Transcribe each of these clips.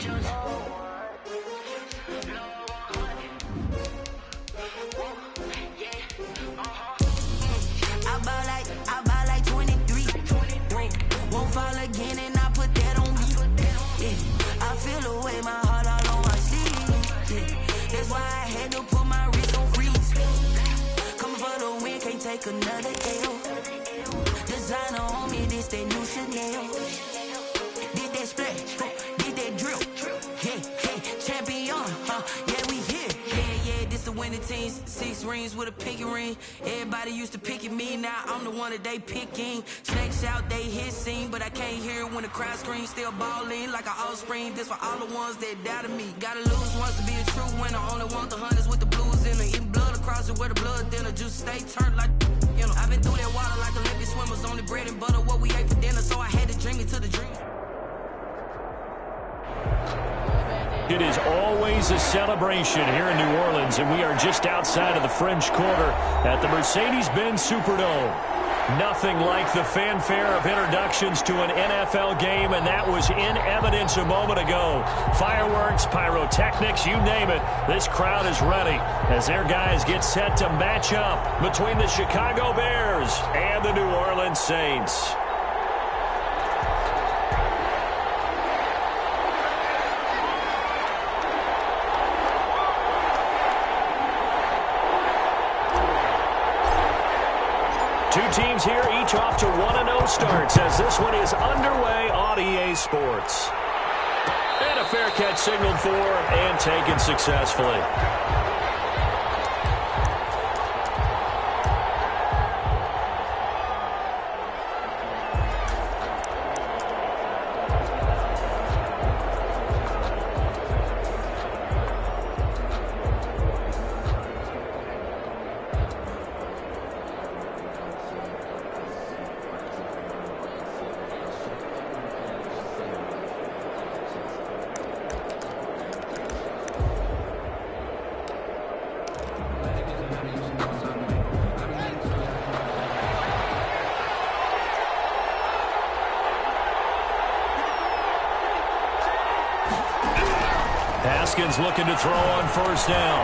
I buy like 23. Won't fall again and I put that on me. Yeah. I feel the way my heart all on my sleeve. Yeah. That's why I had to put my wrist on freeze. Coming for the win, can't take another L. Designer on me, this that new Chanel. Did that splash, did that drill. Yeah, champion, yeah, we here. Yeah, this the winning team. 6 rings with a pinky ring. Everybody used to pick at me, now I'm the one that they picking. Snakes out, they hit scene, but I can't hear it when the crowd screams. Still balling like an offspring. This for all the ones that doubted me. Gotta lose once to be a true winner. Only want the hunters with the blues in it. Eating blood across it where the blood thinner. Juice stay turned like, you know. I've been through that water like Olympic swimmers. Only bread and butter what we ate for dinner, so I had to dream it to the dream. It is always a celebration here in New Orleans, and we are just outside of the French Quarter at the Mercedes-Benz Superdome. Nothing like the fanfare of introductions to an NFL game, and that was in evidence a moment ago. Fireworks, pyrotechnics, you name it. This crowd is ready as their guys get set to match up between the Chicago Bears and the New Orleans Saints. Two teams here, each off to 1-0 starts as this one is underway on EA Sports. And a fair catch signaled for and taken successfully. Haskins looking to throw on first down.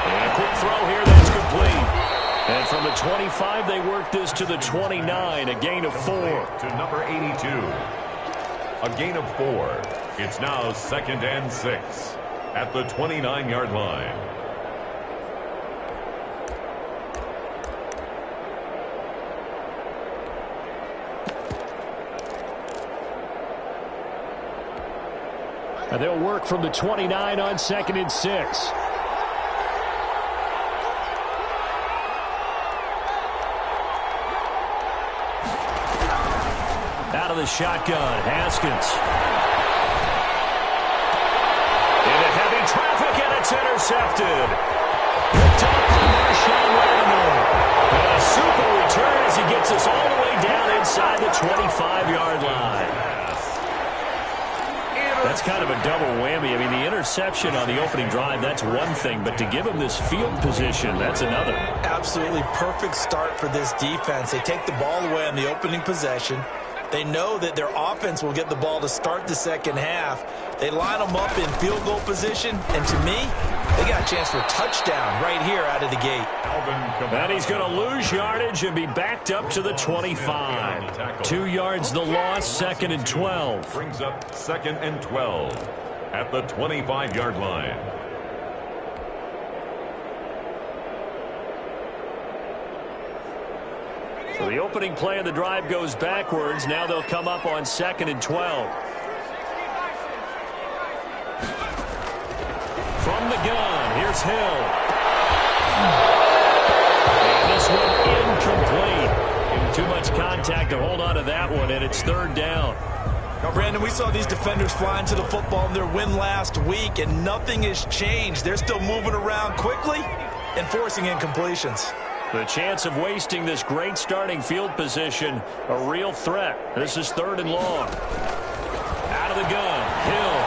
And a quick throw here that's complete. And from the 25, they work this to the 29, a gain of 4. To number 82, a gain of 4. It's now 2nd and 6 at the 29-yard line. And they'll work from the 29 on 2nd and 6. Out of the shotgun, Haskins. Into heavy traffic, and it's intercepted. Picked up by Marshawn Lattimore. And a super return as he gets us all the way down inside the 25-yard line. That's kind of a double whammy. I mean, the interception on the opening drive, that's one thing, but to give him this field position, that's another. Absolutely perfect start for this defense. They take the ball away on the opening possession. They know that their offense will get the ball to start the second half. They line them up in field goal position, and to me, they got a chance for a touchdown right here out of the gate. And he's going to lose yardage and be backed up to the 25. 2 yards the loss, 2nd and 12. Brings up 2nd and 12 at the 25-yard line. So the opening play of the drive goes backwards. Now they'll come up on 2nd and 12. From the gun, here's Hill. And this one incomplete. Too much contact to hold on to that one, and it's 3rd down. Brandon, we saw these defenders fly into the football in their win last week, and nothing has changed. They're still moving around quickly and forcing incompletions. The chance of wasting this great starting field position, a real threat. This is 3rd and long. Out of the gun, Hill.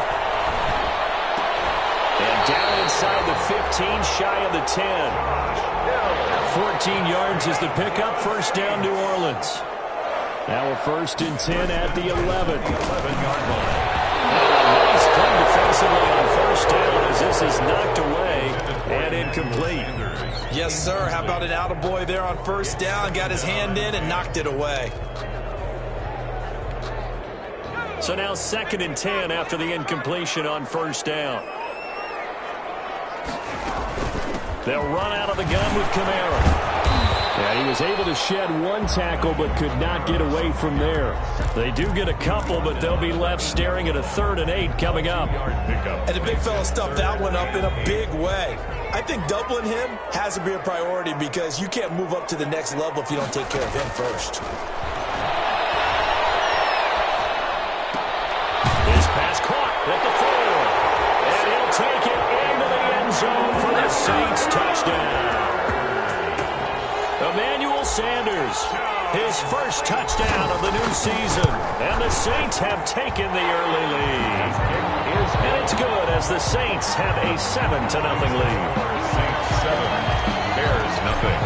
And down inside the 15, shy of the 10. 14 yards is the pickup, 1st down New Orleans. Now a 1st and 10 at the 11. 11-yard line. Nice play defensively Yes, sir. How about an attaboy there on first down? Got his hand in and knocked it away. So now 2nd and 10 after the incompletion on first down. They'll run out of the gun with Kamara. And he was able to shed one tackle but could not get away from there. They do get a couple, but they'll be left staring at a 3rd and 8 coming up. And the big fella stuffed that one up in a big way. I think doubling him has to be a priority because you can't move up to the next level if you don't take care of him first. This pass caught at the 4. And he'll take it into the end zone for the Saints touchdown. Emmanuel Sanders, his first touchdown of the new season. And the Saints have taken the early lead. And it's good as the Saints have a 7-0 lead. Saints 7, Bears nothing.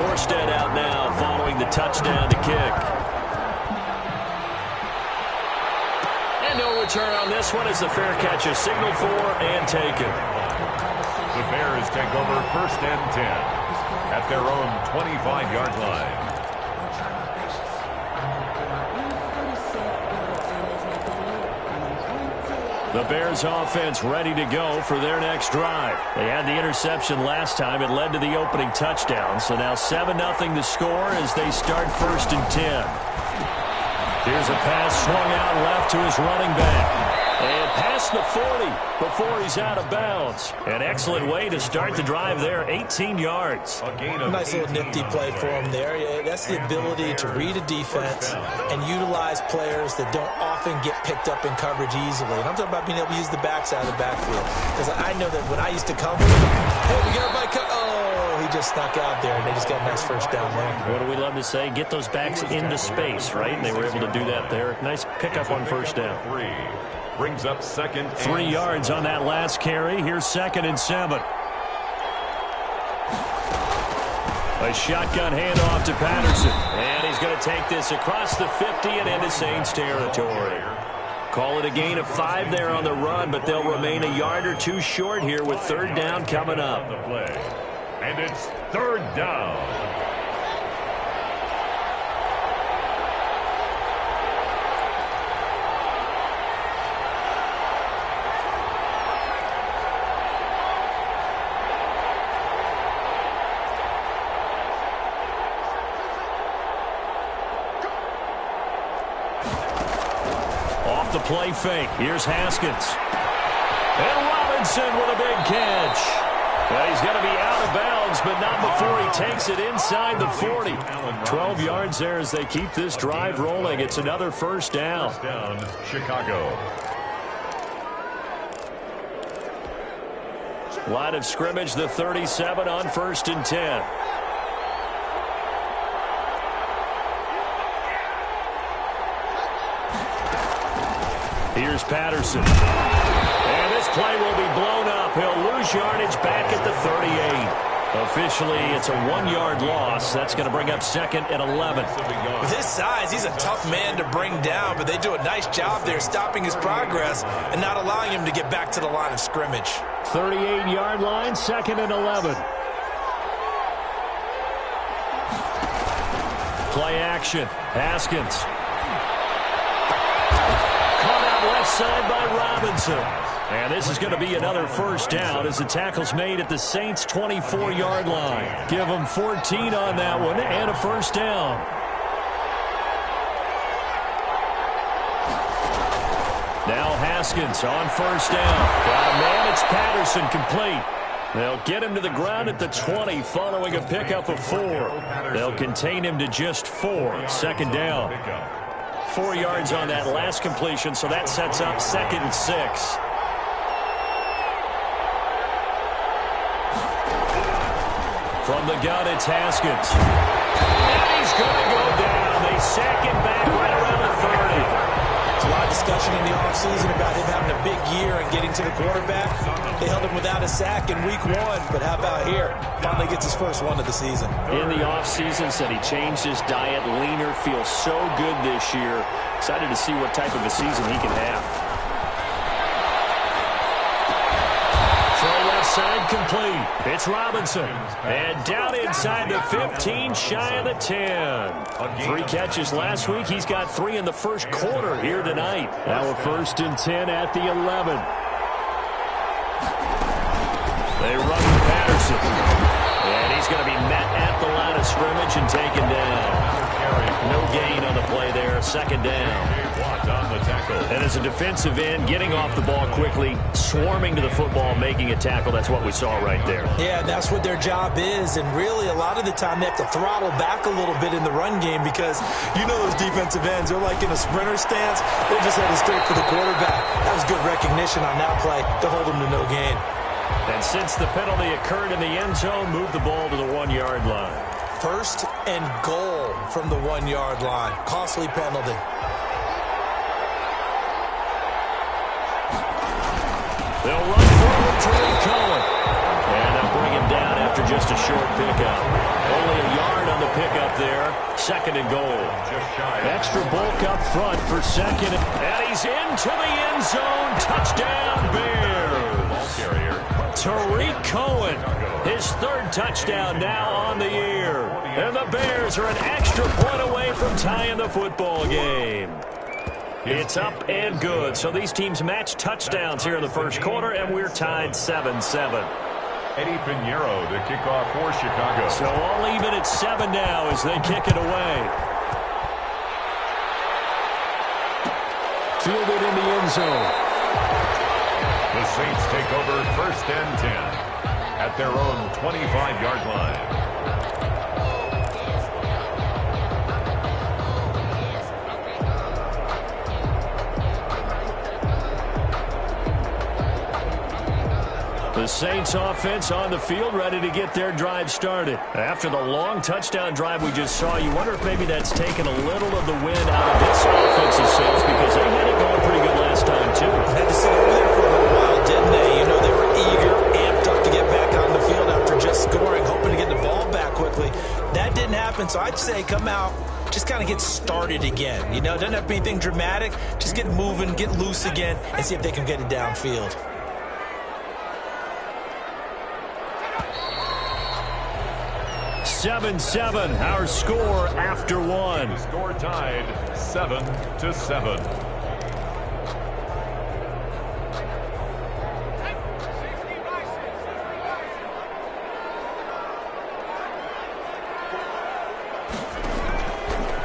Morstead out now following the touchdown to kick. And no return on this one as the fair catch is signaled for and taken. The Bears take over 1st and 10 at their own 25-yard line. The Bears offense ready to go for their next drive. They had the interception last time. It led to the opening touchdown. So now 7-0 to score as they start 1st and 10. Here's a pass swung out left to his running back. And past the 40 before he's out of bounds. An excellent way to start the drive there, 18 yards. A nice little nifty play for him there. That's the ability to read a defense and utilize players that don't often get picked up in coverage easily. And I'm talking about being able to use the backs out of the backfield. Because I know that when I used to come, hey, we got everybody cut. Oh, he just snuck out there, and they just got a nice first down there. What do we love to say? Get those backs into space, right? And they were able to do that there. Nice pickup on first down. Brings up 2nd. 3 yards on that last carry. Here's 2nd and 7. A shotgun handoff to Patterson. And he's going to take this across the 50 and into Saints territory. Call it a gain of 5 there on the run, but they'll remain a yard or 2 short here with 3rd down coming up. And it's 3rd down. The play fake. Here's Haskins. And Robinson with a big catch. Well, he's going to be out of bounds, but not before he takes it inside the 40. 12 yards there as they keep this drive rolling. It's another 1st down. Chicago. Line of scrimmage, the 37 on 1st and 10. Here's Patterson. And this play will be blown up. He'll lose yardage back at the 38. Officially, it's a 1-yard loss. That's going to bring up 2nd and 11. With his size, he's a tough man to bring down, but they do a nice job there stopping his progress and not allowing him to get back to the line of scrimmage. 38-yard line, 2nd and 11. Play action. Haskins. Left side by Robinson. And this is going to be another 1st down as the tackle's made at the Saints' 24-yard line. Give them 14 on that one and a 1st down. Now Haskins on 1st down. Got a man, it's Patterson complete. They'll get him to the ground at the 20 following a pickup of 4. They'll contain him to just 4. 2nd down. 4 yards on that last completion, so that sets up 2nd and 6. From the gun, it's Haskins. And he's going to go down. They sack him back right around the 30. There's a lot of discussion in the offseason about him having a big year and getting to the quarterback. They held him without a sack in week 1, but how about here? Finally gets his first one of the season. In the offseason, said he changed his diet, leaner, feels so good this year. Excited to see what type of a season he can have. Throw left side complete. It's Robinson. And down inside the 15, shy of the 10. 3 catches last week. He's got 3 in the first quarter here tonight. Now a 1st and 10 at the 11. They run to Patterson. And he's going to be met at the line of scrimmage and taken down. No gain on the play there. 2nd down. And as a defensive end, getting off the ball quickly, swarming to the football, making a tackle, that's what we saw right there. Yeah, that's what their job is. And really, a lot of the time, they have to throttle back a little bit in the run game because you know those defensive ends, they're like in a sprinter stance. They're just headed straight for the quarterback. That was good recognition on that play to hold them to no gain. And since the penalty occurred in the end zone, move the ball to the 1-yard line. 1st and goal from the 1-yard line. Costly penalty. They'll run forward to Cohen. And they'll bring him down after just a short pickup. Only a yard on the pickup there. 2nd and goal. Extra bulk up front for 2nd. And he's into the end zone. Touchdown, Bears. Tariq Cohen, his 3rd touchdown now on the year. And the Bears are an extra point away from tying the football game. It's up and good. So these teams match touchdowns here in the first quarter, and we're tied 7-7. Eddie Pinheiro to kick off for Chicago. So all even at 7 now as they kick it away. Fielded in the end zone. The Saints take over 1st and 10 at their own 25-yard line. The Saints offense on the field, ready to get their drive started. After the long touchdown drive we just saw, you wonder if maybe that's taken a little of the wind out of this offensive sails because they had it going pretty good last time, too. Had to sit over there for a little while, didn't they? You know, they were eager, amped up to get back on the field after just scoring, hoping to get the ball back quickly. That didn't happen, so I'd say come out, just kind of get started again. You know, doesn't have to be anything dramatic. Just get moving, get loose again, and see if they can get it downfield. 7-7, our score after 1. The score tied 7-7.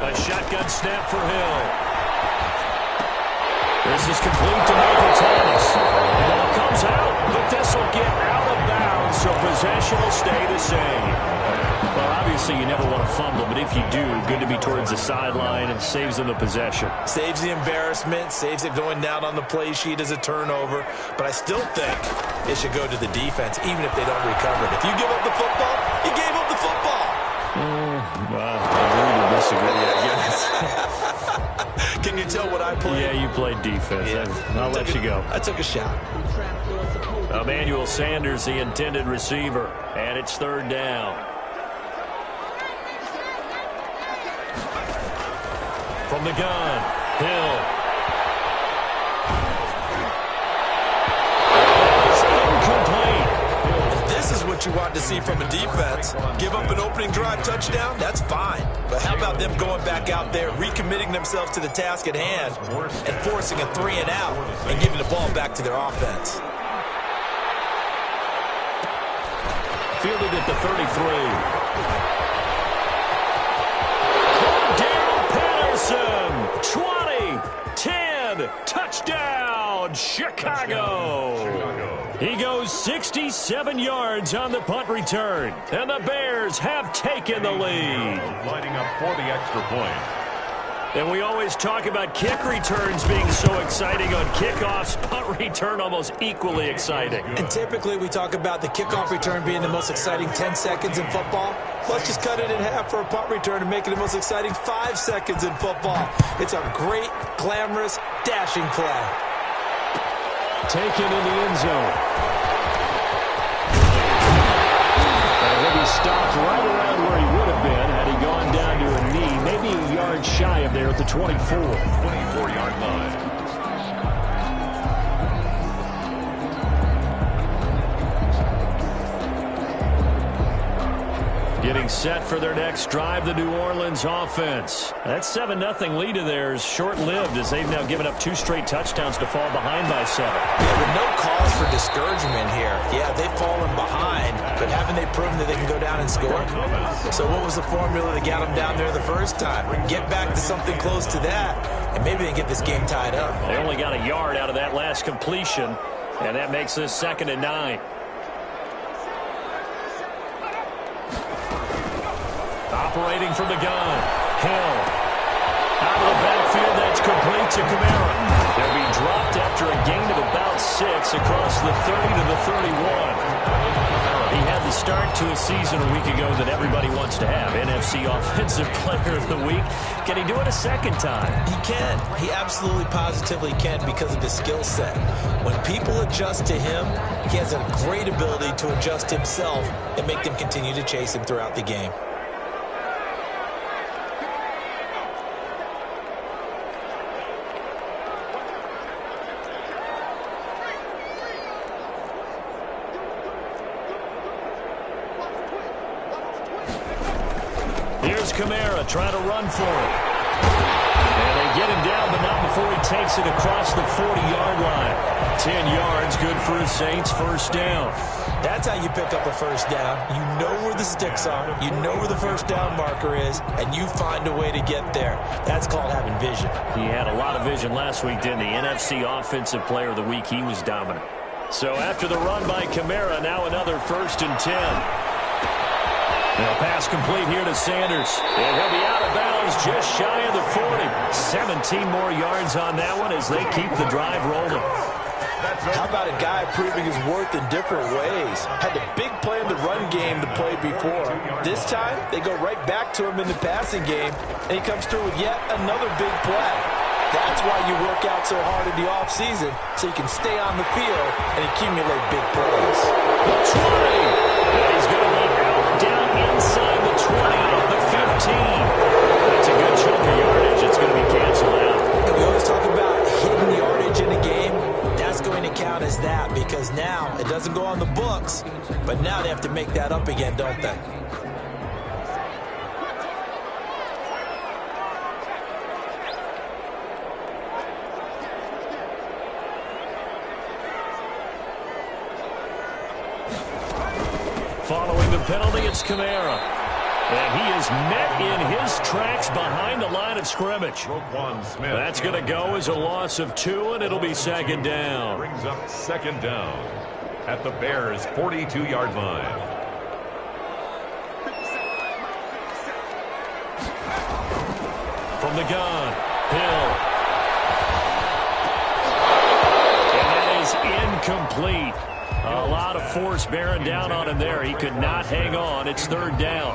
A shotgun snap for Hill. This is complete to Michael Thomas. Ball comes out, but this will get out of bounds, so possession will stay the same. Well, obviously you never want to fumble, but if you do, good to be towards the sideline and saves them the possession. Saves the embarrassment, saves it going down on the play sheet as a turnover. But I still think it should go to the defense, even if they don't recover it. If you give up the football, you gave up the football. I really disagree, I guess. Can you tell what I played? Yeah, you played defense. Yeah. I'll let you go. I took a shot. Emmanuel Sanders, the intended receiver, and it's 3rd down. From the gun, Hill. It's incomplete. This is what you want to see from a defense. Give up an opening drive touchdown, that's fine. But how about them going back out there, recommitting themselves to the task at hand, and forcing a 3-and-out and giving the ball back to their offense. Fielded at the 33. 20, 10, touchdown, Chicago. He goes 67 yards on the punt return, and the Bears have taken the lead. Lining up for the extra point. And we always talk about kick returns being so exciting on kickoffs, punt return almost equally exciting. And typically we talk about the kickoff return being the most exciting 10 seconds in football. Let's just cut it in half for a punt return and make it the most exciting 5 seconds in football. It's a great, glamorous, dashing play. Taken in the end zone. And he'll be stopped right around where he would have been had he gone down to a knee, maybe a yard shy of there at the 24. 24-yard line. set for their next drive, the New Orleans offense. That 7-0 lead of theirs short-lived as they've now given up 2 straight touchdowns to fall behind by 7. Yeah, with no cause for discouragement here. Yeah, they've fallen behind, but haven't they proven that they can go down and score? So what was the formula that got them down there the first time? Get back to something close to that, and maybe they can get this game tied up. They only got a yard out of that last completion, and that makes this 2nd and 9. Operating from the gun, Hill. Out of the backfield, that's complete to Kamara. They'll be dropped after a gain of about 6 across the 30 to the 31. He had the start to a season a week ago that everybody wants to have. NFC Offensive Player of the Week. Can he do it a second time? He can. He absolutely positively can because of his skill set. When people adjust to him, he has a great ability to adjust himself and make them continue to chase him throughout the game. Here's Kamara trying to run for it. And they get him down, but not before he takes it across the 40-yard line. 10 yards, good for the Saints, first down. That's how you pick up a first down. You know where the sticks are. You know where the first down marker is, and you find a way to get there. That's called having vision. He had a lot of vision last week, didn't he? NFC Offensive Player of the Week, he was dominant. So after the run by Kamara, now another 1st and 10. Now pass complete here to Sanders. And he'll be out of bounds just shy of the 40. 17 more yards on that one as they keep the drive rolling. How about a guy proving his worth in different ways? Had the big play in the run game to play before. This time, they go right back to him in the passing game, and he comes through with yet another big play. That's why you work out so hard in the offseason, so you can stay on the field and accumulate big plays. The 20. And he's going to be out down inside the 20 of the 15. That's a good chunk of yardage. It's going to be canceled out. And we always talk about hidden yardage in a game. That's going to count as that because now it doesn't go on the books, but now they have to make that up again, don't they? Following the penalty, it's Kamara. And he is met in his tracks behind the line of scrimmage. That's going to go as a loss of 2, and it'll be 2nd down. Brings up 2nd down at the Bears' 42-yard line. From the gun, Hill. And that is incomplete. A lot of force bearing down on him there. He could not hang on. It's 3rd down.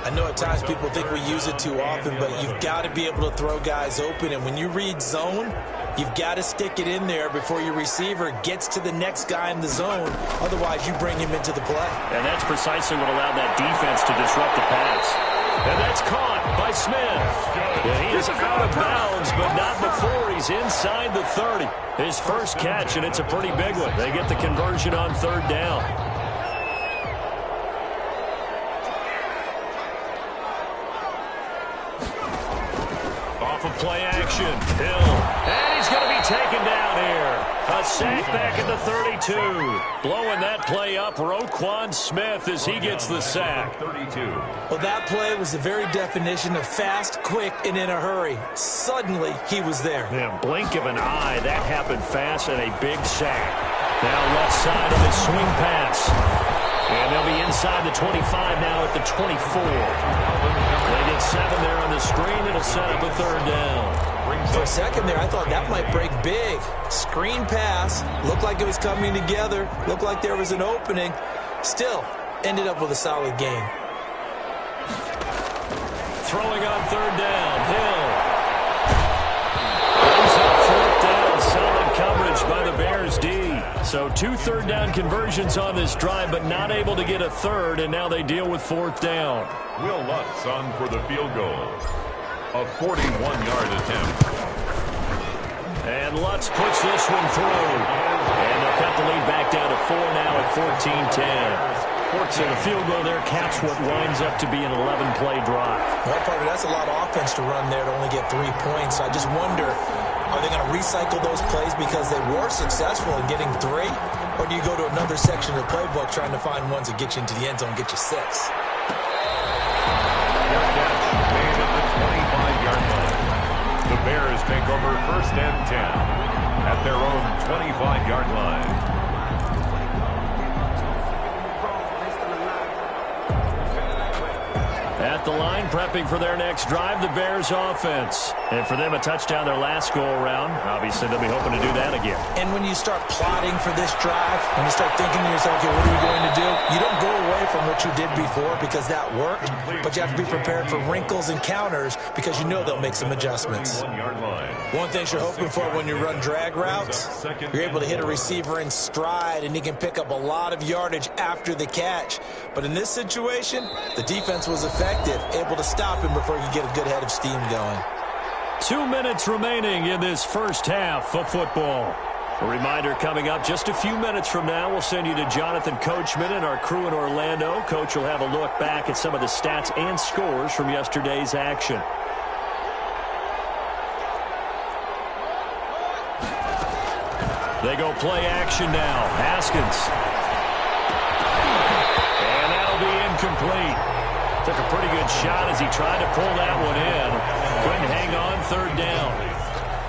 I know at times people think we use it too often, but you've got to be able to throw guys open. And when you read zone, you've got to stick it in there before your receiver gets to the next guy in the zone. Otherwise, you bring him into the play. And that's precisely what allowed that defense to disrupt the pass. And that's caught by Smith. And he is out of bounds, but not before he's inside the 30. His first catch, and it's a pretty big one. They get the conversion on 3rd down. Off of play action, Hill. And he's going to be taken down here. A sack back at the 32. Blowing that play up, Roquan Smith as he gets the sack. 32. Well, that play was the very definition of fast, quick, and in a hurry. Suddenly, he was there. Yeah, blink of an eye, that happened fast and a big sack. Now left side of his swing pass. And they'll be inside the 25 now at the 24. They get 7 there on the screen. It'll set up a 3rd down. For a second there, I thought that might break big. Screen pass. Looked like it was coming together. Looked like there was an opening. Still, ended up with a solid game. Throwing on 3rd down. Hill. Brings up 4th down. Solid coverage by the Bears D. So 2 3rd down conversions on this drive, but not able to get a 3rd, and now they deal with 4th down. Will Lutz on for the field goal. A 41-yard attempt. And Lutz puts this one through. And they'll cut the lead back down to 4 now at 14-10. So the field goal there caps what winds up to be an 11-play drive. Well, Parker, that's a lot of offense to run there to only get 3 points. So I just wonder, are they going to recycle those plays because they were successful in getting 3? Or do you go to another section of the playbook trying to find ones that get you into the end zone and get you 6? Your catch made at the 25-yard line. The Bears take over 1st and 10 at their own 25-yard line. At the line, prepping for their next drive, the Bears offense. And for them, a touchdown their last go-around. Obviously, they'll be hoping to do that again. And when you start plotting for this drive, when you start thinking to yourself, okay, what are we going to do? You don't go away from what you did before because that worked, but you have to be prepared for wrinkles and counters because you know they'll make some adjustments. One thing you're hoping for when you run drag routes, you're able to hit a receiver in stride, and he can pick up a lot of yardage after the catch. But in this situation, the defense was effective, able to stop him before he could get a good head of steam going. 2 minutes remaining in this first half of football. A reminder coming up just a few minutes from now. We'll send you to Jonathan Coachman and our crew in Orlando. Coach will have a look back at some of the stats and scores from yesterday's action. They go play action now. Haskins. And that'll be incomplete. Took a pretty good shot as he tried to pull that one in. Couldn't hang on 3rd down.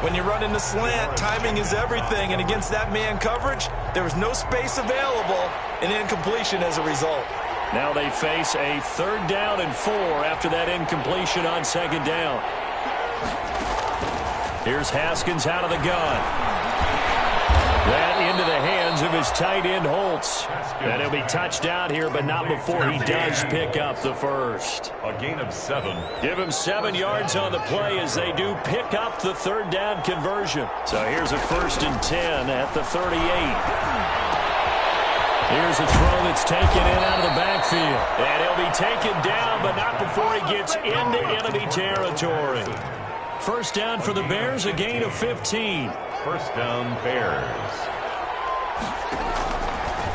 When you run in the slant, timing is everything, and against that man coverage, there was no space available, and incompletion as a result. Now they face a 3rd down and 4 after that incompletion on 2nd down. Here's Haskins out of the gun. That into the hands of his tight end, Holtz. And he'll be touched down here, but not before he does pick up the first. A gain of 7. Give him 7 yards on the play as they do pick up the 3rd down conversion. So here's a 1st and 10 at the 38. Here's a throw that's taken in out of the backfield. And he'll be taken down, but not before he gets into enemy territory. 1st down for the Bears, a gain of 15. 1st down, Bears.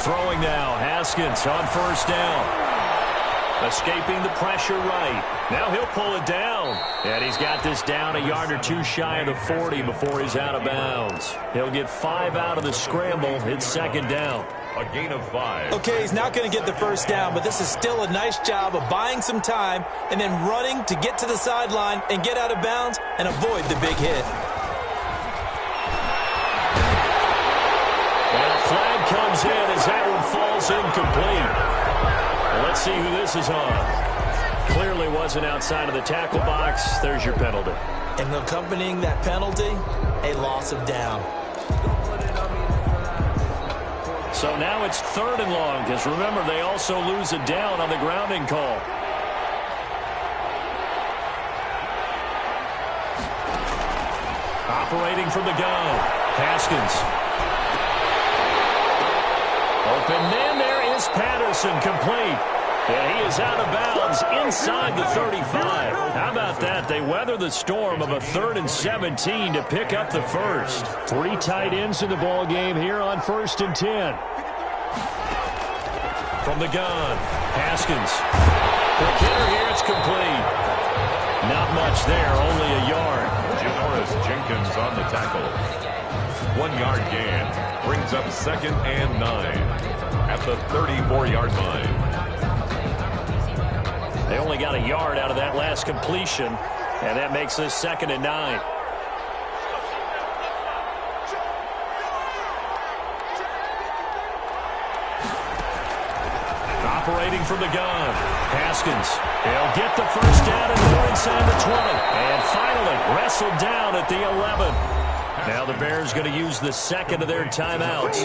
Throwing now, Haskins on 1st down. Escaping the pressure right. Now he'll pull it down. And he's got this down a yard or 2 shy of the 40 before he's out of bounds. He'll get 5 out of the scramble. It's 2nd down. A gain of 5. Okay, he's not going to get the 1st down, but this is still a nice job of buying some time and then running to get to the sideline and get out of bounds and avoid the big hit. And a flag comes in as that one falls incomplete. Well, let's see who this is on. Clearly wasn't outside of the tackle box. There's your penalty. And accompanying that penalty, a loss of down. So now it's 3rd and long, because remember, they also lose a down on the grounding call. Operating from the gun, Haskins. Open man, there is Patterson, complete. And he is out of bounds inside the 35. How about that? They weather the storm of a 3rd and 17 to pick up the first. 3 tight ends in the ball game here on 1st and 10. From the gun, Haskins. Quick hitter here, it's complete. Not much there, only a yard. Janoris Jenkins on the tackle. 1 yard gain brings up 2nd and 9 at the 34-yard line. They only got a yard out of that last completion, and that makes this 2nd and 9. Operating from the gun, Haskins. He'll get the 1st down and more inside the 20. And finally wrestled down at the 11. Now the Bears going to use the 2nd of their timeouts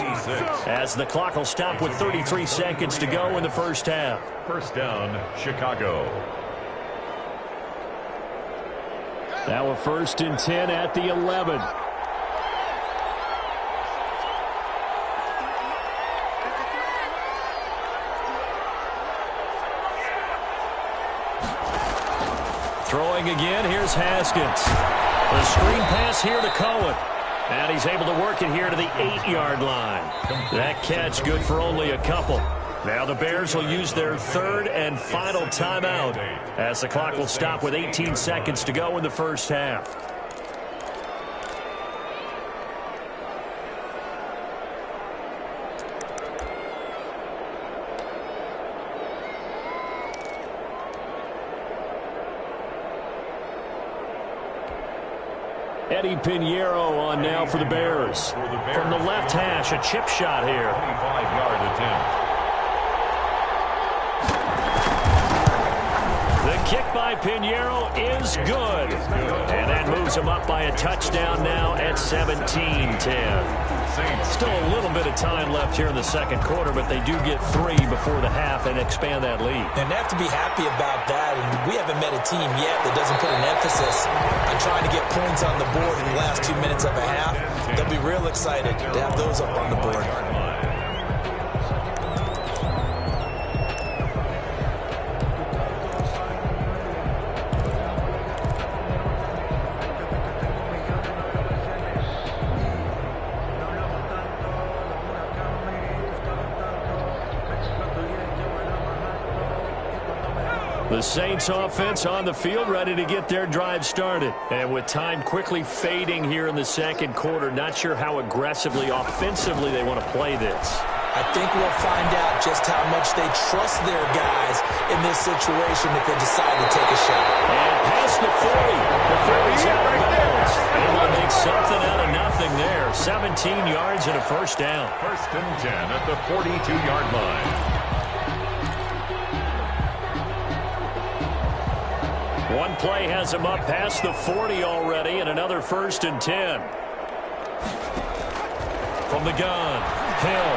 as the clock will stop with 33 seconds to go in the first half. 1st down, Chicago. Now a 1st and 10 at the 11. Throwing again, here's Haskins. The screen pass here to Cohen. And he's able to work it here to the 8-yard line. That catch good for only a couple. Now the Bears will use their third and final timeout as the clock will stop with 18 seconds to go in the first half. Eddie Pinheiro on now for the Bears. From the left hash, a chip shot here. 25-yard attempt. The kick by Pinheiro is good. And that moves him up by a touchdown now at 17-10. Still a little bit of time left here in the second quarter, but they do get 3 before the half and expand that lead. And they have to be happy about that. And we haven't met a team yet that doesn't put an emphasis on trying to get points on the board in the last 2 minutes of a half. They'll be real excited to have those up on the board. The Saints offense on the field, ready to get their drive started. And with time quickly fading here in the second quarter, not sure how aggressively, offensively they want to play this. I think we'll find out just how much they trust their guys in this situation if they decide to take a shot. And past the 40. The 40's out of bounds. Able to make something out of nothing there. 17 yards and a first down. First and 10 at the 42-yard line. One play has him up past the 40 already, and another first and 10. From the gun, Hill.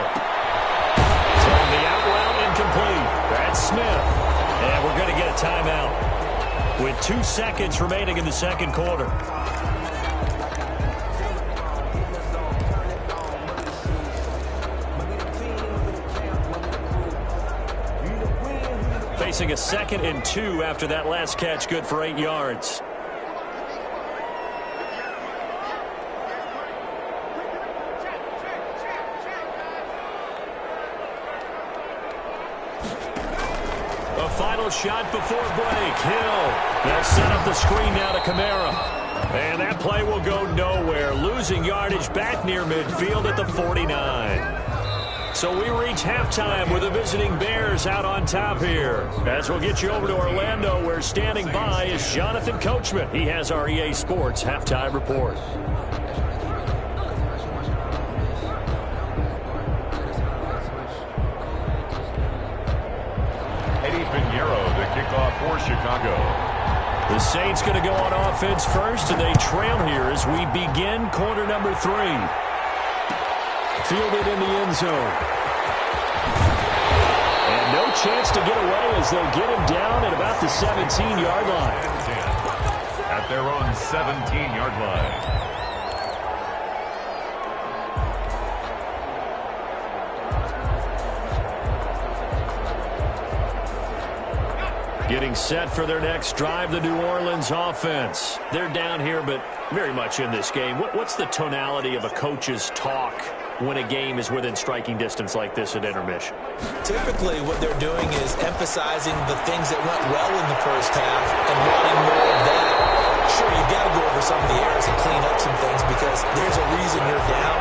On the out route, incomplete. That's Smith. And we're going to get a timeout with 2 seconds remaining in the second quarter. Facing a 2nd and 2 after that last catch, good for 8 yards. A final shot before break. Hill. They'll set up the screen now to Kamara. And that play will go nowhere. Losing yardage back near midfield at the 49. So we reach halftime with the visiting Bears out on top here. As we'll get you over to Orlando, where standing by is Jonathan Coachman. He has our EA Sports halftime report. Eddie Pinheiro, the kickoff for Chicago. The Saints going to go on offense first, and they trail here as we begin quarter number 3. Fielded in the end zone. And no chance to get away as they'll get him down at about the 17-yard line. At their own 17-yard line. Getting set for their next drive, the New Orleans offense. They're down here, but very much in this game. What's the tonality of a coach's talk when a game is within striking distance like this at intermission? Typically, what they're doing is emphasizing the things that went well in the first half and wanting more of that. Sure, you've got to go over some of the errors and clean up some things because there's a reason you're down.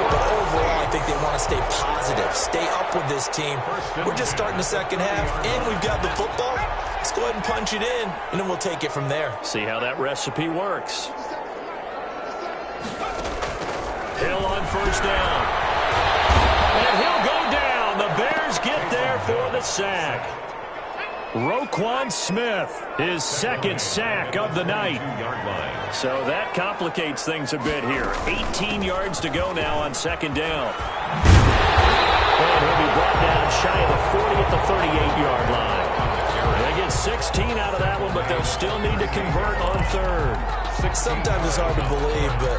But overall, I think they want to stay positive, stay up with this team. We're just starting the second half, and we've got the football. Let's go ahead and punch it in, and then we'll take it from there. See how that recipe works. Hill on first down. And he'll go down. The Bears get there for the sack. Roquan Smith, his second sack of the night. So that complicates things a bit here. 18 yards to go now on second down. And he'll be brought down shy of the 40 at the 38-yard line. They get 16 out of that one, but they'll still need to convert on third. Sometimes it's hard to believe, but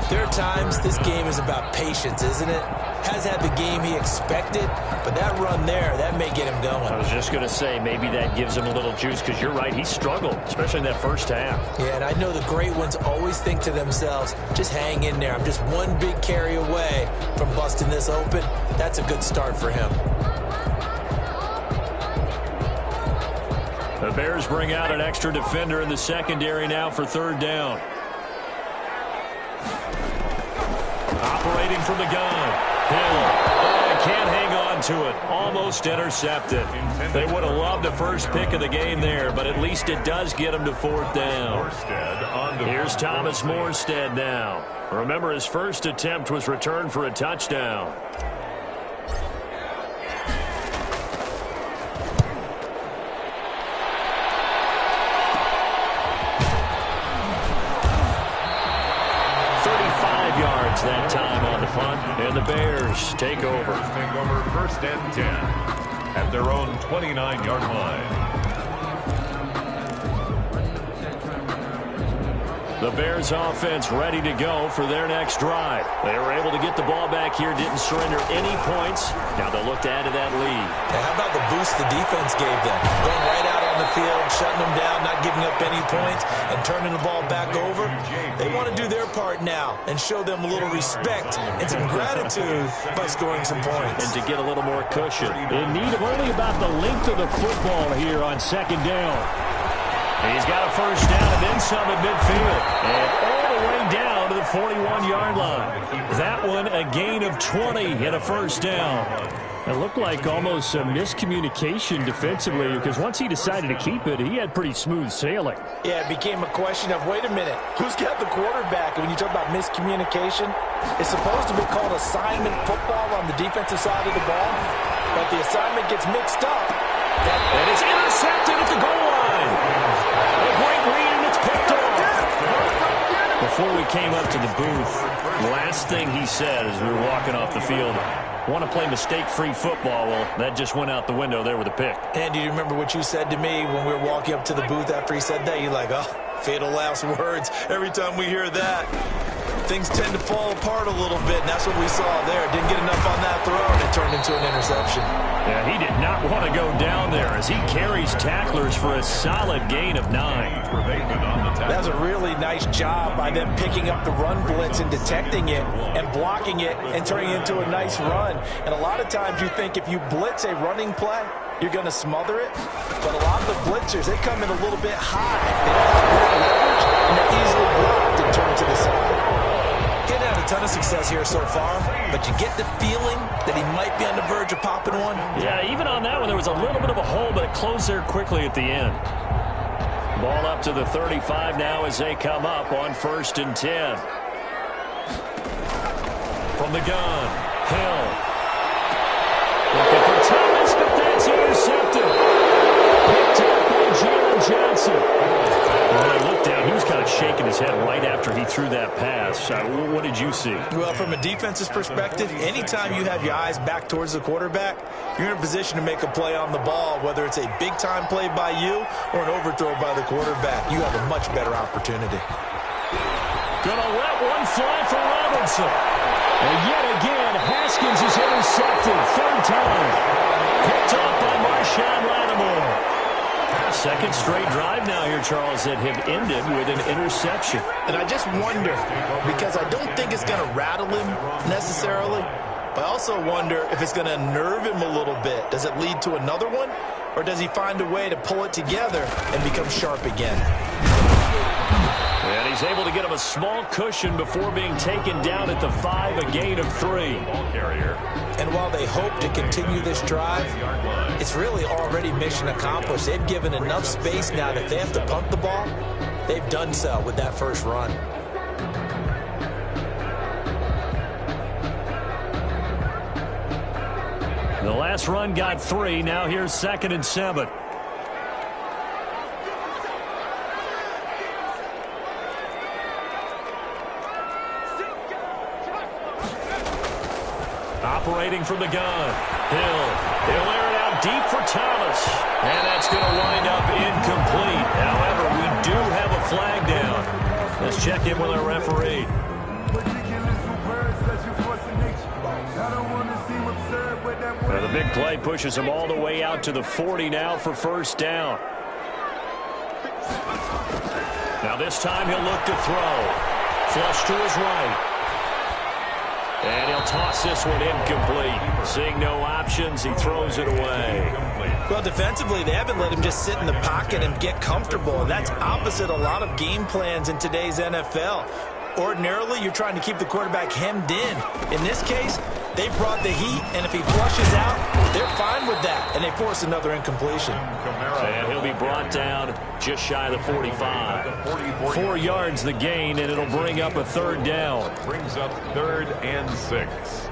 there are times this game is about patience, isn't it? Has had the game he expected, but that run there, that may get him going. I was just going to say, maybe that gives him a little juice, because you're right, he struggled, especially in that first half. Yeah, and I know the great ones always think to themselves, just hang in there. I'm just one big carry away from busting this open. That's a good start for him. The Bears bring out an extra defender in the secondary now for third down. Operating from the gun. Hill. Can't hang on to it. Almost intercepted. They would have loved the first pick of the game there, but at least it does get them to fourth down. Here's Thomas Morstead now. Remember, his first attempt was returned for a touchdown. That time on the punt, and the Bears take over. First and 10 at their own 29-yard line. The Bears offense ready to go for their next drive. They were able to get the ball back here, didn't surrender any points. Now they'll look to add to that lead. How about the boost the defense gave them? Going right out on the field, shutting them down, not giving up any points, and turning the ball back over. They want to do their part now and show them a little respect and some gratitude by scoring some points. And to get a little more cushion. In need of only about the length of the football here on second down. He's got a first down and then some at midfield. And all the way down to the 41-yard line. That one a gain of 20 and a first down. It looked like almost a miscommunication defensively because once he decided to keep it, he had pretty smooth sailing. Yeah, it became a question of, wait a minute, who's got the quarterback? And when you talk about miscommunication, it's supposed to be called assignment football on the defensive side of the ball, but the assignment gets mixed up. And it's intercepted at the goal line. A great read, and it's picked off. Before we came up to the booth, the last thing he said as we were walking off the field, want to play mistake-free football. Well, that just went out the window there with a pick. And do you remember what you said to me when we were walking up to the booth after he said that? You're like, oh, fatal last words. Every time we hear that, things tend to fall apart a little bit, and that's what we saw there. Didn't get enough on that throw, and it turned into an interception. Yeah, he did not want to go down there as he carries tacklers for a solid gain of 9. That's a really nice job by them picking up the run blitz and detecting it and blocking it and turning it into a nice run. And a lot of times you think if you blitz a running play, you're going to smother it. But a lot of the blitzers, they come in a little bit high. They don't have great leverage, and they're easily blocked and turned to the side. Getting out a ton of success here so far, but you get the feeling that he might be on the verge of popping one. Yeah, even on that one, there was a little bit of a hole, but it closed there quickly at the end. Ball up to the 35 now as they come up on 1st and 10. From the gun, Hill. Looking for Thomas, but that's intercepted. Picked up by Jalen Johnson. When I looked down, he was kind of shaking his head right after he threw that pass. What did you see? Well, from a defense's perspective, anytime you have your eyes back towards the quarterback, you're in a position to make a play on the ball, whether it's a big-time play by you or an overthrow by the quarterback. You have a much better opportunity. Gonna let one fly for Robinson. And yet again, Haskins is intercepted. 3rd time. Picked off by Marshawn Lattimore. Second straight drive now here, Charles, that have ended with an interception. And I just wonder, because I don't think it's going to rattle him necessarily, but I also wonder if it's going to nerve him a little bit. Does it lead to another one? Or does he find a way to pull it together and become sharp again? And he's able to get him a small cushion before being taken down at the 5, a gain of 3. And while they hope to continue this drive, it's really already mission accomplished. They've given enough space now that if they have to punt the ball, they've done so with that first run. The last run got 3. Now here's 2nd and 7. Operating from the gun. Hill. He'll air it out deep for Thomas. And that's going to wind up incomplete. However, we do have a flag down. Let's check in with our referee. The big play pushes him all the way out to the 40 now for 1st down. Now this time he'll look to throw. Flush to his right. And he'll They'll toss this one incomplete. Seeing no options, he throws it away. Well, defensively, they haven't let him just sit in the pocket and get comfortable. That's opposite a lot of game plans in today's NFL. Ordinarily, you're trying to keep the quarterback hemmed in. In this case, they brought the heat, and if he flushes out, they're fine with that, and they force another incompletion. And he'll be brought down just shy of the 45. 4 yards the gain, and it'll bring up a third down. Brings up 3rd and 6.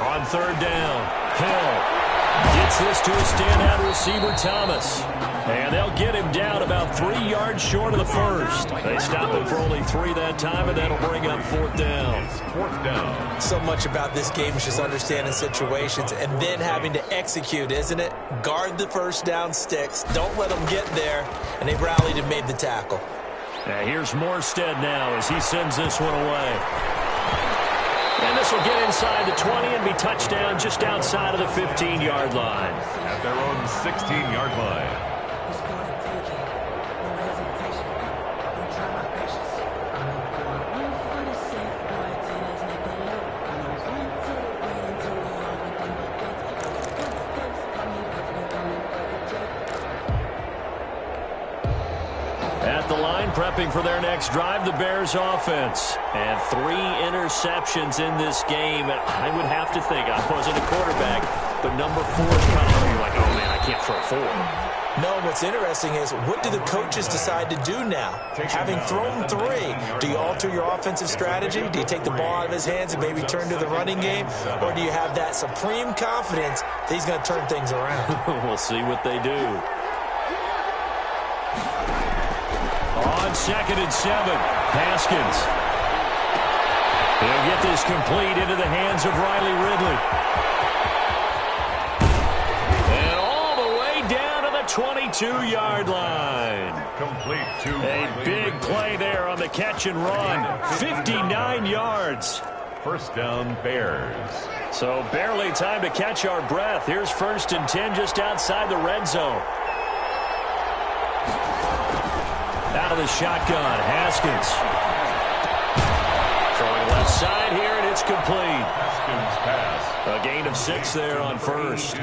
On 3rd down, Hill gets this to a standout receiver, Thomas. And they'll get him down about 3 yards short of the first. They stop him for only 3 that time, and that'll bring up 4th down. 4th down. So much about this game is just understanding situations and then having to execute, isn't it? Guard the first down sticks. Don't let them get there. And they rallied and made the tackle. Now here's Morstead now as he sends this one away. And this will get inside the 20 and be touchdown just outside of the 15-yard line. At their own 16-yard line. At the line, prepping for their next drive, the Bears offense. And 3 interceptions in this game. I would have to think, I wasn't a quarterback, but number 4 is coming. You're like, oh, man, I can't throw 4. No, what's interesting is, what do the coaches decide to do now? Having thrown 3, do you alter your offensive strategy? Do you take the ball out of his hands and maybe turn to the running game? Or do you have that supreme confidence that he's going to turn things around? We'll see what they do. On 2nd and 7, Haskins. He'll get this complete into the hands of Riley Ridley. And all the way down to the 22-yard line. Complete to A big play there on the catch and run. 59 yards. 1st down, Bears. So barely time to catch our breath. Here's 1st and 10 just outside the red zone. Out of the shotgun, Haskins. Throwing left side here, and it's complete. Haskins pass. A gain of 6 there on 1st.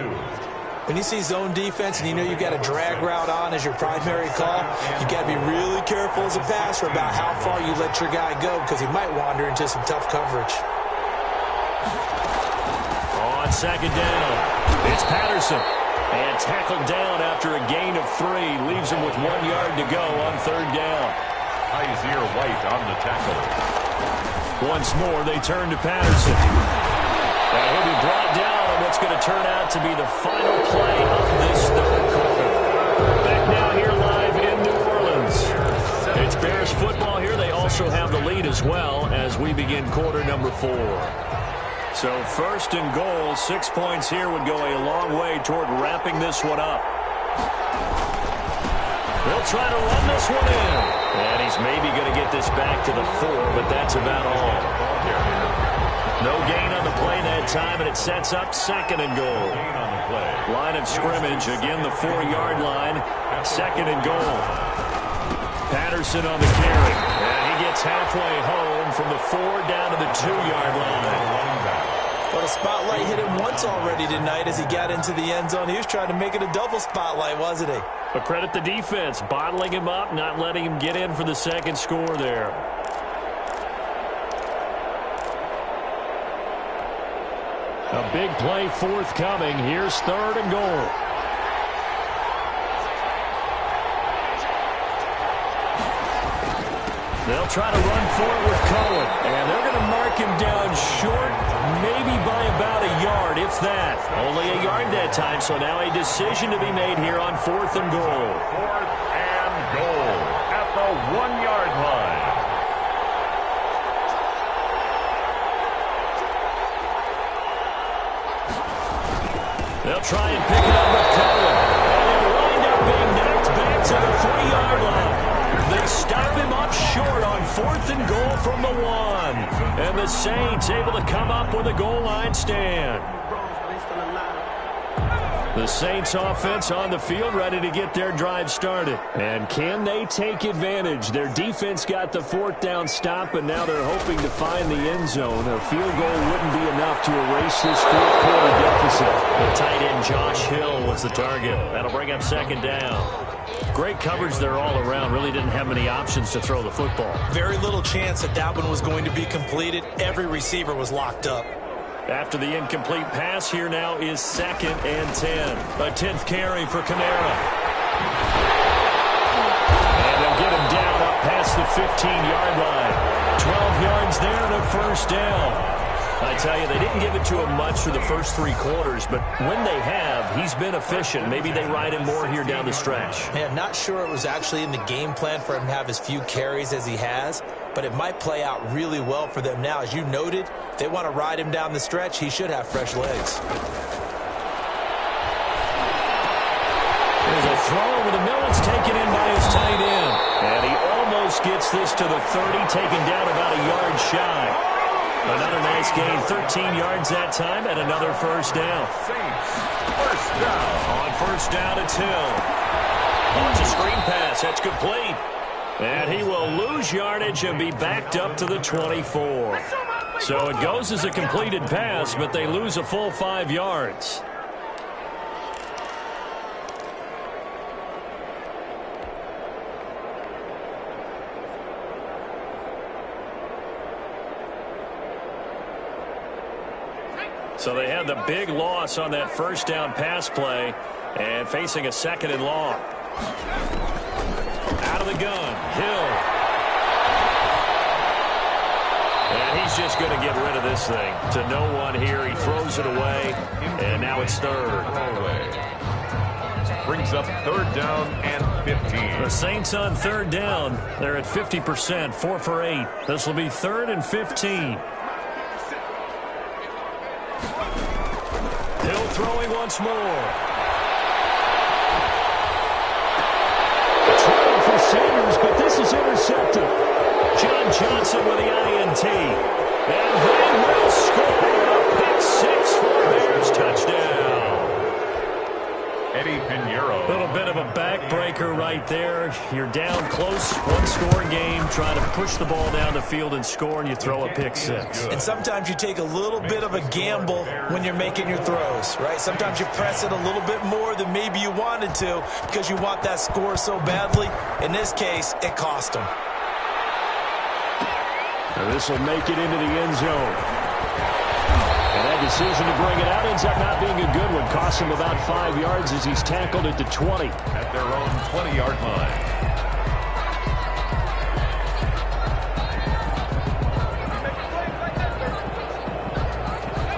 When you see zone defense and you know you've got a drag route on as your primary call, you've got to be really careful as a passer about how far you let your guy go because he might wander into some tough coverage. On 2nd down, it's Patterson. And tackled down after a gain of 3. Leaves him with 1 yard to go on 3rd down. Isaiah White on the tackle. Once more, they turn to Patterson. And he'll be brought down on what's going to turn out to be the final play of this 3rd quarter. Back now here live in New Orleans. It's Bears football here. They also have the lead as well as we begin quarter number 4. So 1st and goal, 6 points here would go a long way toward wrapping this one up. They'll try to run this one in. And he's maybe going to get this back to the 4, but that's about all. No gain on the play that time, and it sets up 2nd and goal. Line of scrimmage, again the 4-yard line. 2nd and goal. Patterson on the carry. And he gets halfway home from the 4 down to the 2-yard line. Well, the spotlight hit him once already tonight as he got into the end zone. He was trying to make it a double spotlight, wasn't he? But credit the defense, bottling him up, not letting him get in for the 2nd score there. A big play forthcoming. Here's 3rd and goal. They'll try to run for it with Cohen. And they're going to mark him down short, maybe by about a yard, if that. Only a yard that time, so now a decision to be made here on 4th and goal. 4th and goal at the 1-yard line. They'll try and pick it up with Cohen. And they'll wind up being knocked back to the 3-yard line. They stop him up short on 4th and goal from the 1. And the Saints able to come up with a goal line stand. The Saints offense on the field ready to get their drive started. And can they take advantage? Their defense got the 4th down stop, and now they're hoping to find the end zone. A field goal wouldn't be enough to erase this 4th quarter deficit. The tight end Josh Hill was the target. That'll bring up 2nd down. Great coverage there all around. Really didn't have many options to throw the football. Very little chance that that one was going to be completed. Every receiver was locked up. After the incomplete pass, here now is 2nd and 10. A 10th carry for Kamara. And they'll get him down up past the 15-yard line. 12 yards there and a 1st down. I tell you, they didn't give it to him much for the first 3 quarters, but when they have, he's been efficient. Maybe they ride him more here down the stretch. Yeah, not sure it was actually in the game plan for him to have as few carries as he has, but it might play out really well for them now. As you noted, if they want to ride him down the stretch, he should have fresh legs. There's a throw over the middle. It's taken in by his tight end. And he almost gets this to the 30, taken down about a yard shy. Another nice gain, 13 yards that time, and another 1st down. Saints, 1st down. On 1st down, it's Hill. Launch a screen pass. That's complete. And he will lose yardage and be backed up to the 24. So it goes as a completed pass, but they lose a full 5 yards. So they had the big loss on that 1st down pass play and facing a 2nd and long. Out of the gun, Hill. And he's just going to get rid of this thing. To no one here, he throws it away, and now it's 3rd. Brings up 3rd down and 15. The Saints on 3rd down. They're at 50%, 4 for 8. This will be 3rd and 15. Hill throwing once more. Trying for Sanders, but this is intercepted. John Johnson with the INT. And they will score a pick 6 for Bears touchdown. Eddie Pinheiro. A little bit of a backbreaker right there. You're down close, 1-score game, trying to push the ball down the field and score, and you throw a pick 6. And sometimes you take a little bit of a gamble when you're making your throws, right? Sometimes you press it a little bit more than maybe you wanted to because you want that score so badly. In this case, it cost them. And this will make it into the end zone. And that decision to bring it out ends up not being a good one. Cost him about 5 yards as he's tackled at the 20. At their own 20-yard line.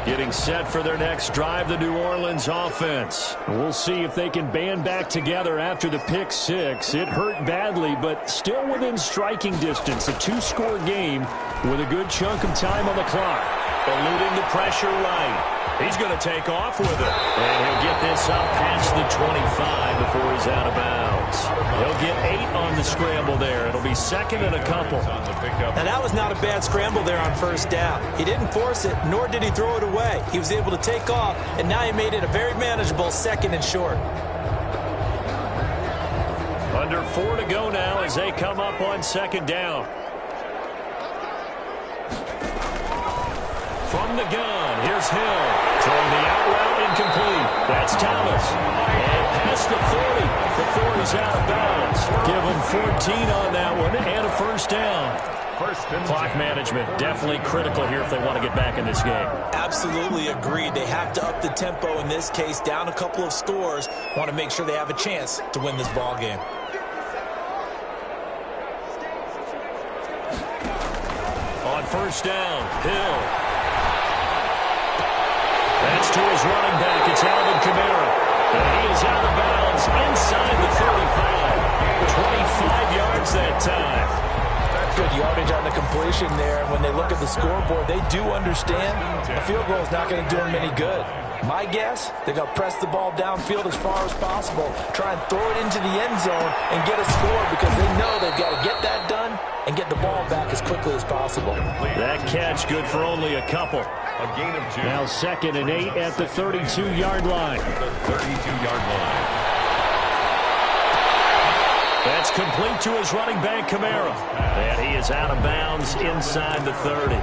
Getting set for their next drive, the New Orleans offense. We'll see if they can band back together after the pick 6. It hurt badly, but still within striking distance. A 2-score game with a good chunk of time on the clock. Eluding the pressure right. He's going to take off with it. And he'll get this up past the 25 before he's out of bounds. He'll get 8 on the scramble there. It'll be 2nd and a couple. Now, that was not a bad scramble there on 1st down. He didn't force it, nor did he throw it away. He was able to take off, and now he made it a very manageable 2nd and short. Under 4 to go now as they come up on 2nd down. From the gun, here's Hill. Throwing the out route incomplete. That's Thomas. And past the 40 before he's out of bounds. Give him 14 on that one and a 1st down. Clock management definitely critical here if they want to get back in this game. Absolutely agreed. They have to up the tempo in this case, down a couple of scores. Want to make sure they have a chance to win this ball game. On 1st down, Hill. That's to his running back. It's Alvin Kamara. And he is out of bounds inside the 35. 25 yards that time. Good yardage on the completion there. And when they look at the scoreboard, they do understand a field goal is not going to do them any good. My guess, they're going to press the ball downfield as far as possible, try and throw it into the end zone and get a score because they know they've got to get that done and get the ball back as quickly as possible. That catch good for only a couple. A gain of 2. Now 2nd and 8 at the 32-yard line. The 32-yard line. That's complete to his running back, Kamara. And he is out of bounds inside the 30.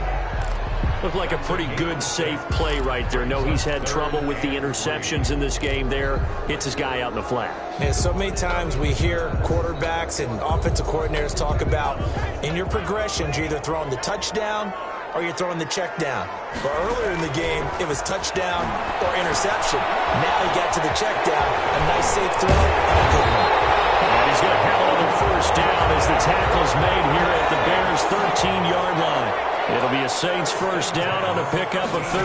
Looked like a pretty good, safe play right there. No, he's had trouble with the interceptions in this game there. Hits his guy out in the flat. And so many times we hear quarterbacks and offensive coordinators talk about in your progressions, you're either throwing the touchdown or you're throwing the check down. But earlier in the game, it was touchdown or interception. Now he got to the check down, a nice safe throw, and a good one. And he's going to have another first down as the tackle's made here at the Bears' 13-yard line. It'll be a Saints first down on a pickup of 13.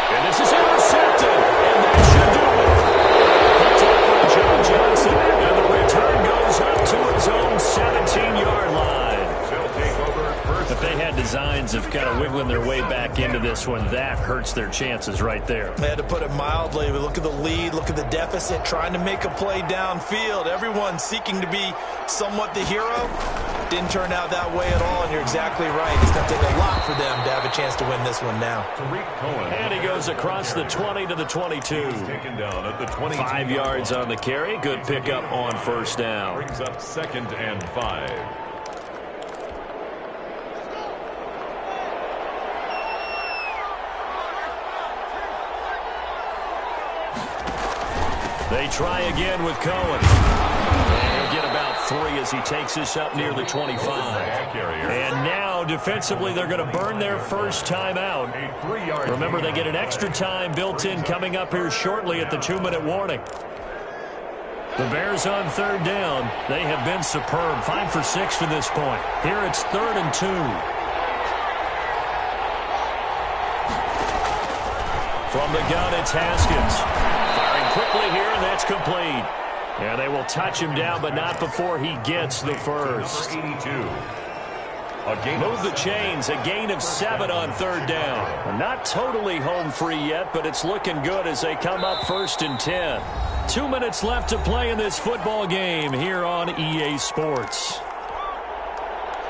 And this is intercepted. And that should do it. Picked up by John Johnson. And the return goes up to his own 17-yard line. If they had designs of kind of wiggling their way back into this one, that hurts their chances right there. They had to put it mildly. We look at the lead, look at the deficit, trying to make a play downfield. Everyone seeking to be somewhat the hero. Didn't turn out that way at all, and you're exactly right. It's going to take a lot for them to have a chance to win this one now. And he goes across the 20 to the 22. Taken down at the 22. 5 yards on the carry. Good pickup on first down. Brings up 2nd and 5. They try again with Cohen. And he'll get about 3 as he takes this up near the 25. And now, defensively, they're going to burn their first time out. Remember, they get an extra time built in coming up here shortly at the 2-minute warning. The Bears on 3rd down. They have been superb. 5 for 6 to this point. Here it's 3rd and 2. From the gun, it's Haskins. Quickly here, and that's complete. And they will touch him down, but not before he gets the first. 82. Move the chains. A gain of 7 on 3rd down. Not totally home free yet, but it's looking good as they come up 1st and 10. 2 minutes left to play in this football game here on EA Sports.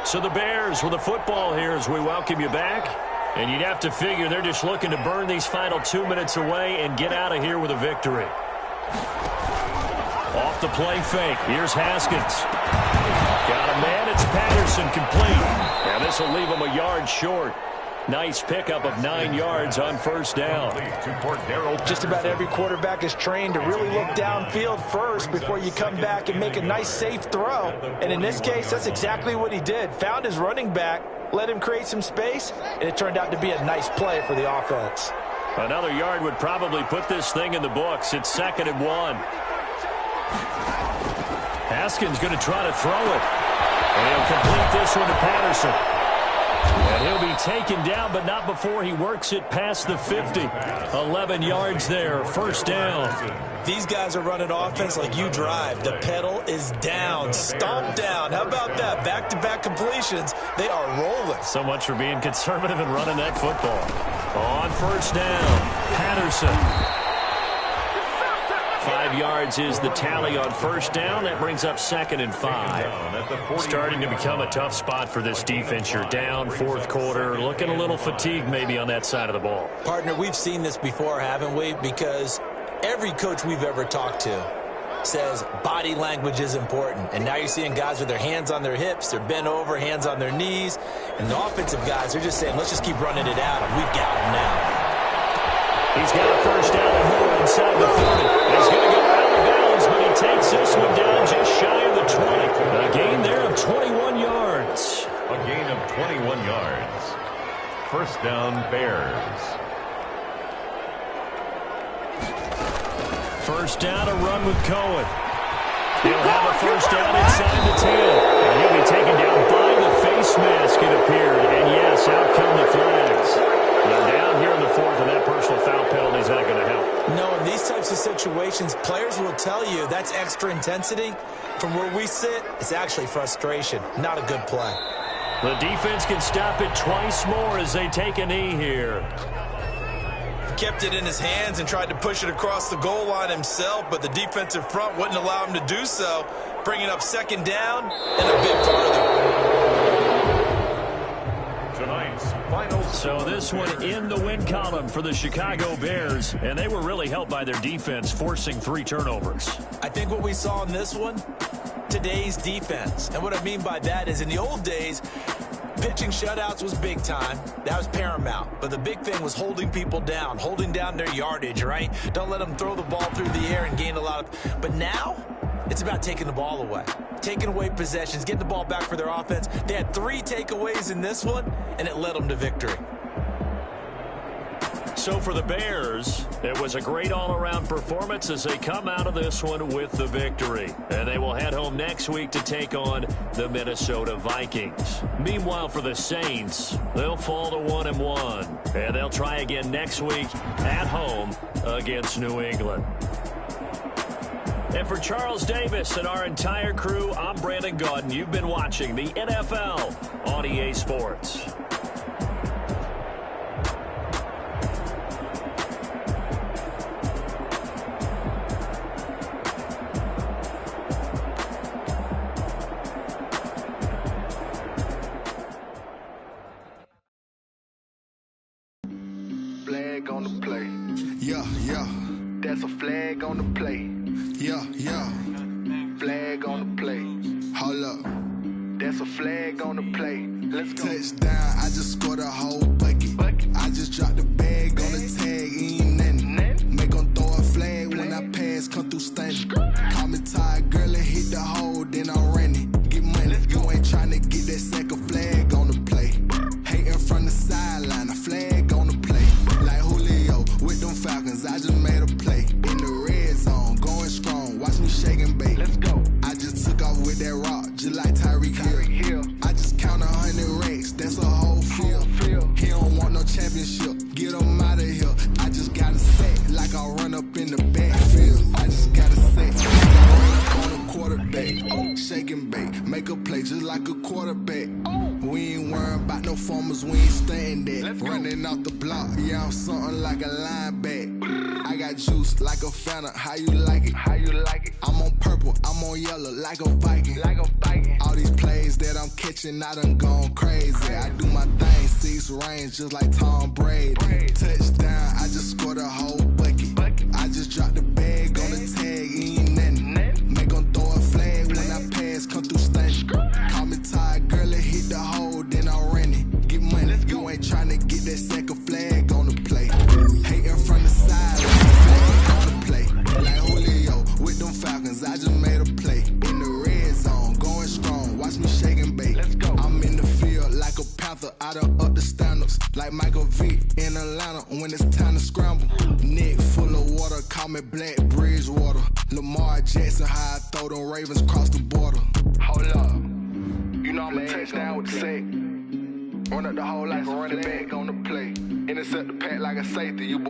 So the Bears with the football here as we welcome you back. And you'd have to figure they're just looking to burn these final 2 minutes away and get out of here with a victory. Off the play fake. Here's Haskins. Got a man. It's Patterson complete. And this will leave him a yard short. Nice pickup of 9 yards on first down. Just about every quarterback is trained to really look downfield first before you come back and make a nice safe throw. And in this case, that's exactly what he did. Found his running back, let him create some space, and it turned out to be a nice play for the offense. Another yard would probably put this thing in the books. It's 2nd and 1. Haskins going to try to throw it. And he'll complete this one to Patterson. And he'll be taken down, but not before he works it past the 50. 11 yards there, first down. These guys are running offense like you drive. The pedal is down, stomped down. How about that? Back-to-back completions. They are rolling. So much for being conservative and running that football. On first down, Patterson. 5 yards is the tally on first down. That brings up 2nd and 5. Starting to become a tough spot for this defense. You're down 4th quarter. Looking a little fatigued maybe on that side of the ball. Partner, we've seen this before, haven't we? Because every coach we've ever talked to says body language is important. And now you're seeing guys with their hands on their hips. They're bent over, hands on their knees. And the offensive guys, they're just saying, let's just keep running it out. And we've got them now. He's got a first down and more inside the 30. He's going to go out of bounds, but he takes this one down just shy of the 20. A gain there of 21 yards. A gain of 21 yards. First down, Bears. First down, a run with Cohen. He'll have a first down inside the 10. And he'll be taken down by the face mask, it appeared. And yes, out come the flags. They're down here in the 4th, and that personal foul penalty is not going to help. No, in these types of situations, players will tell you that's extra intensity. From where we sit, it's actually frustration, not a good play. The defense can stop it twice more as they take a knee here. He kept it in his hands and tried to push it across the goal line himself, but the defensive front wouldn't allow him to do so, bringing up second down and a bit farther. Tonight's final. So this one in the win column for the Chicago Bears, and they were really helped by their defense, forcing 3 turnovers. I think what we saw in this one, today's defense. And what I mean by that is in the old days, pitching shutouts was big time. That was paramount. But the big thing was holding people down, holding down their yardage, right? Don't let them throw the ball through the air and gain a lot of... But now, it's about taking the ball away. Taking away possessions, getting the ball back for their offense. They had 3 takeaways in this one, and it led them to victory. So for the Bears, it was a great all-around performance as they come out of this one with the victory. And they will head home next week to take on the Minnesota Vikings. Meanwhile, for the Saints, they'll fall to 1-1. And they'll try again next week at home against New England. And for Charles Davis and our entire crew, I'm Brandon Gaudin. You've been watching the NFL on EA Sports. Flag on the play. Yeah, yeah. That's a flag on the play. Yeah, yeah. Flag on the play. Hold up. That's a flag on the play. Let's go. Touchdown, I just scored a whole bucket. I just dropped the bag on the tag, ain't nothing. Make them throw a flag when I pass, come through stunning. Call me tired, girl, and hit the hole, then I'm running. Get money, you ain't trying to get that second flag on the play. Hating from the sideline, a flag on the play. Like Julio with them Falcons, I just made a play. In the red zone, going strong, watch me shake and bake. Let's go. I just took off with that rock, just like Tyreek Hill. I just count 100 racks, that's a whole field. He don't want no championship, get him out of here. I just gotta set, like I run up in the backfield. I just gotta set, on a quarterback. Shake and bake, make a play just like a quarterback. We ain't worrying about no formers, we ain't staying there. Running off the block, yeah, I'm something like a linebacker. I got juice like a Fanta, how you like it? How you like it? I'm on purple, I'm on yellow like a Viking. Like a Viking. All these plays that I'm catching, I done gone crazy. I do my thing, 6 range just like Tom Brady. Touchdown, I just scored a whole bucket. I just dropped the bag on the tag, ain't nothing. Make them throw a flag when I pass, come through stunning. Call me tired, girl, and hit the hole, then I'm running. Get money, you ain't trying to get that second flag on the play. Hating from the side, flag on the play. Like Julio with them Falcons, I just made a play. In the red zone, going strong, watch me shake and bake. I'm in the field like a Panther, I done up the standards. Like Michael Vick in Atlanta when it's time to scramble. Neck full of water, call me Black Bridgewater. Lamar Jackson, how I throw them Ravens cross the border. Hold up. You know I'm a touchdown with the sack. Run up the hole like a running back on the play. Intercept the pack like a safety. You